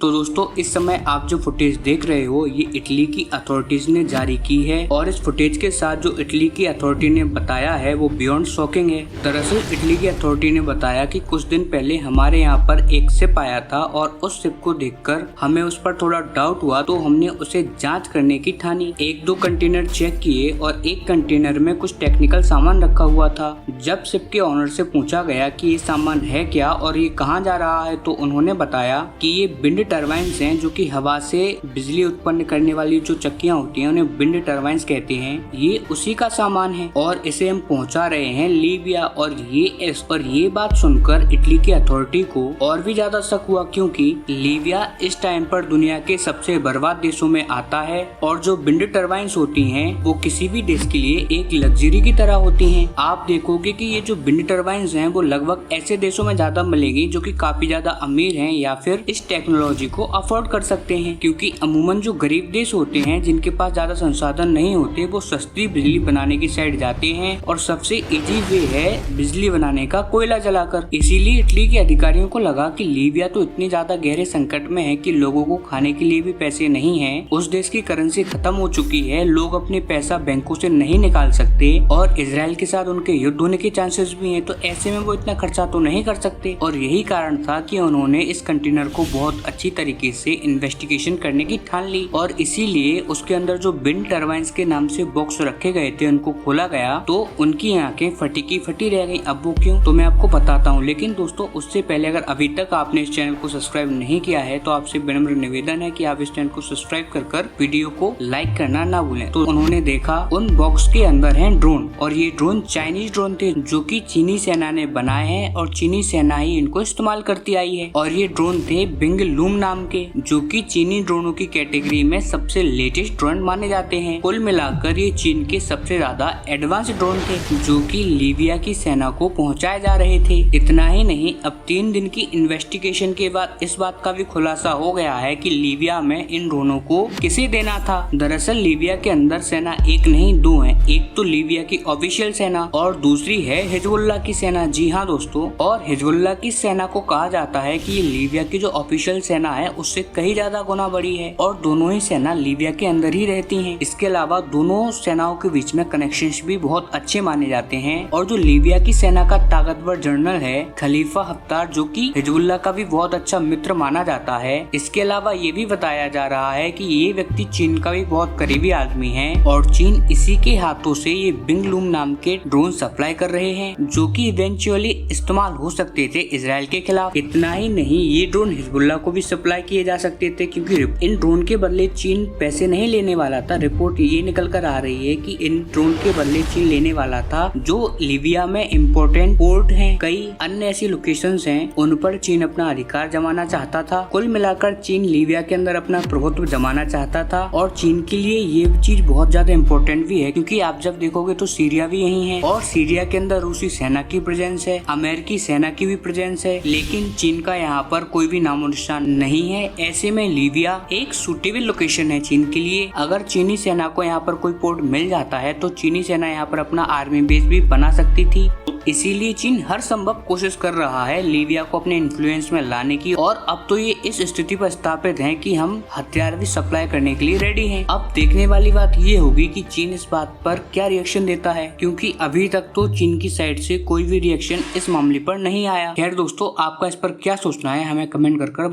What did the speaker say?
तो दोस्तों इस समय आप जो फुटेज देख रहे हो ये इटली की अथॉरिटीज ने जारी की है और इस फुटेज के साथ जो इटली की अथॉरिटी ने बताया है वो बियॉन्ड शॉकिंग है। दरअसल इटली की अथॉरिटी ने बताया कि कुछ दिन पहले हमारे यहाँ पर एक शिप आया था और उस शिप को देखकर हमें उस पर थोड़ा डाउट हुआ तो हमने उसे जांच करने की ठानी। एक दो कंटेनर चेक किए और एक कंटेनर में कुछ टेक्निकल सामान रखा हुआ था। जब शिप के ऑनर से पूछा गया कि ये सामान है क्या और ये कहाँ जा रहा है तो उन्होंने बताया कि ये विंड टरबाइन्स हैं जो कि हवा से बिजली उत्पन्न करने वाली जो चक्कियां होती हैं उन्हें विंड टरबाइन्स कहते हैं। ये उसी का सामान है और इसे हम पहुंचा रहे हैं लीबिया। और ये बात सुनकर इटली की अथॉरिटी को और भी ज्यादा शक हुआ क्योंकि लीबिया इस टाइम पर दुनिया के सबसे बर्बाद देशों में आता है और जो विंड टरबाइन्स होती हैं वो किसी भी देश के लिए एक लग्जरी की तरह होती हैं। आप देखोगे कि ये जो विंड टरबाइन्स हैं वो लगभग ऐसे देशों में ज्यादा मिलेंगी जो कि काफी ज्यादा अमीर हैं या फिर इस टेक्नोलॉजी को अफोर्ड कर सकते हैं, क्योंकि अमूमन जो गरीब देश होते हैं जिनके पास ज्यादा संसाधन नहीं होते वो सस्ती बिजली बनाने की साइड जाते हैं और सबसे इजी वे है बिजली बनाने का कोयला जलाकर। इसीलिए इटली के अधिकारियों को लगा कि लीबिया तो इतनी ज्यादा गहरे संकट में है कि लोगों को खाने के लिए भी पैसे नहीं है, उस देश की करेंसी खत्म हो चुकी है, लोग अपने पैसा बैंकों से नहीं निकाल सकते और इजराइल के साथ उनके युद्ध होने के चांसेस भी हैं, तो ऐसे में वो इतना खर्चा तो नहीं कर सकते। और यही कारण था कि उन्होंने इस कंटेनर को बहुत अच्छी तरीके से इन्वेस्टिगेशन करने की ठान ली और इसीलिए उसके अंदर जो विंड टरबाइन्स के नाम से बॉक्स रखे गए थे उनको खोला गया तो उनकी आंखें फटी की फटी रह गई। अब वो क्यों तो मैं आपको बताता हूँ, लेकिन दोस्तों उससे पहले अगर अभी तक आपने इस चैनल को सब्सक्राइब नहीं किया है तो आपसे विनम्र निवेदन है कि आप इस चैनल को सब्सक्राइब कर वीडियो को लाइक करना ना भूलें। तो उन्होंने देखा उन बॉक्स के अंदर है ड्रोन और ये ड्रोन चाइनीज ड्रोन थे जो कि चीनी सेना ने बनाए हैं और चीनी सेना ही इनको इस्तेमाल करती आई है। और ये ड्रोन थे बिंग लूम नाम के जो कि चीनी ड्रोनों की कैटेगरी में सबसे लेटेस्ट ड्रोन माने जाते हैं। कुल मिलाकर ये चीन के सबसे ज्यादा एडवांस ड्रोन थे जो कि लीबिया की सेना को पहुंचाए जा रहे थे। इतना ही नहीं, अब 3 दिन की इन्वेस्टिगेशन के बाद इस बात का भी खुलासा हो गया है कि लीबिया में इन ड्रोनों को किसे देना था। दरअसल लीबिया के अंदर सेना एक नहीं दो है, एक तो लीबिया की ऑफिशियल सेना और दूसरी है हिजबुल्लाह की सेना। जी हाँ दोस्तों, और हिजबुल्लाह की सेना को कहा जाता है कि ये लीबिया की जो ऑफिशियल सेना है उससे कहीं ज्यादा गुना बड़ी है और दोनों ही सेना लीबिया के अंदर ही रहती हैं। इसके अलावा दोनों सेनाओं के बीच में कनेक्शंस भी बहुत अच्छे माने जाते हैं। और जो लीबिया की सेना का ताकतवर जनरल है खलीफा हफ्तार जो कि हिजबुल्लाह का भी बहुत अच्छा मित्र माना जाता है। इसके अलावा ये भी बताया जा रहा है कि ये व्यक्ति चीन का भी बहुत करीबी आदमी है और चीन इसी के हाथों से ये बिंग लूम नाम के ड्रोन सप्लाई कर रहे हैं जो कि इवेंचुअली इस्तेमाल हो सकते थे इजराइल के खिलाफ। इतना ही नहीं, ये ड्रोन हिजबुल्लाह को भी सप्लाई किए जा सकते थे क्योंकि इन ड्रोन के बदले चीन पैसे नहीं लेने वाला था। रिपोर्ट ये निकल कर आ रही है कि इन ड्रोन के बदले चीन लेने वाला था। जो लीबिया में इम्पोर्टेंट पोर्ट हैं, कई अन्य ऐसी लोकेशंस हैं, उन पर चीन अपना अधिकार जमाना चाहता था। कुल मिलाकर चीन लीबिया के अंदर अपना प्रभुत्व जमाना चाहता था और चीन के लिए ये चीज बहुत ज्यादा इम्पोर्टेंट भी है क्योंकि आप जब देखोगे तो सीरिया भी यही है और सीरिया के अंदर रूसी सेना की प्रेजेंस है, अमेरिकी सेना की भी प्रेजेंस है, लेकिन चीन का यहाँ पर कोई भी नामो निशान नहीं है। ऐसे में लीबिया एक सूटेबल लोकेशन है चीन के लिए। अगर चीनी सेना को यहाँ पर कोई पोर्ट मिल जाता है तो चीनी सेना यहाँ पर अपना आर्मी बेस भी बना सकती थी। इसीलिए चीन हर संभव कोशिश कर रहा है लीबिया को अपने इन्फ्लुएंस में लाने की और अब तो ये इस स्थिति पर स्थापित है कि हम हथियार भी सप्लाई करने के लिए रेडी हैं। अब देखने वाली बात ये होगी कि चीन इस बात पर क्या रिएक्शन देता है क्योंकि अभी तक तो चीन की साइड से कोई भी रिएक्शन इस मामले पर नहीं आया। खैर दोस्तों, आपका इस पर क्या सोचना है हमें कमेंट कर